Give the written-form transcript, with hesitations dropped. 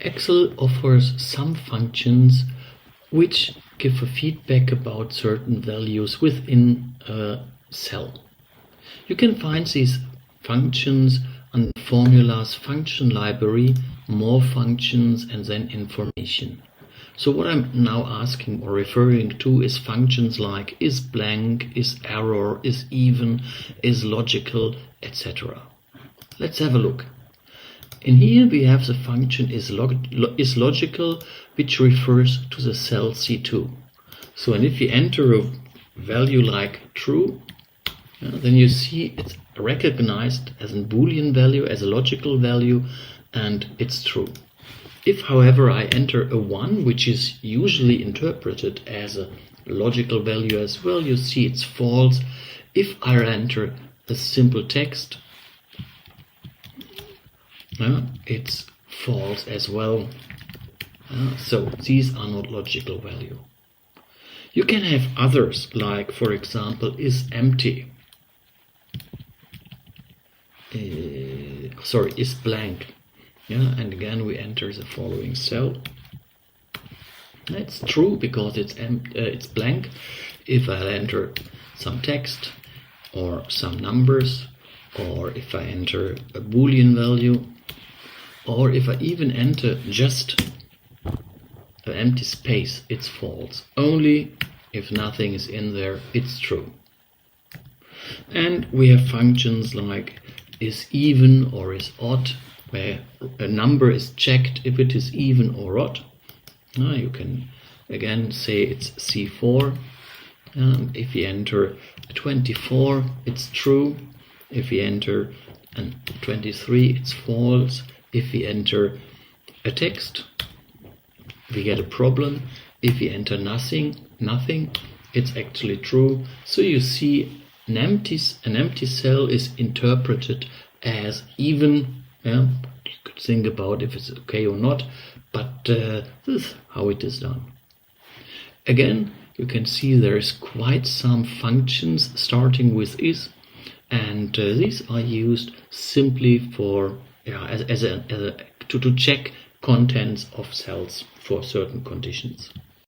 Excel offers some functions which give a feedback about certain values within a cell. You can find these functions on Formulas function library, more functions, and then information. So what I'm now asking or referring to is functions like is blank, is error, is even, is logical, etc. Let's have a look. In here we have the function is logical, which refers to the cell C2. So and if we enter a value like true, then you see it's recognized as a Boolean value, as a logical value, and it's true. If, however, I enter a 1, which is usually interpreted as a logical value as well, you see it's false. If I enter a simple text, it's false as well. So these are not logical value. You can have others, like for example is empty. Is blank. And again we enter the following cell. It's true because it's blank. If I enter some text or some numbers, or if I enter a Boolean value, or if I even enter just an empty space, it's false. Only if nothing is in there, it's true. And we have functions like is even or is odd, where a number is checked if it is even or odd. You can again say it's C4. If you enter 24, it's true. If you enter 23, it's false. If we enter a text, we get a problem. If we enter nothing, it's actually true. So you see an empty cell is interpreted as even. You could think about if it's okay or not, but this is how it is done. Again, you can see there is quite some functions starting with is, and these are used simply for to check contents of cells for certain conditions.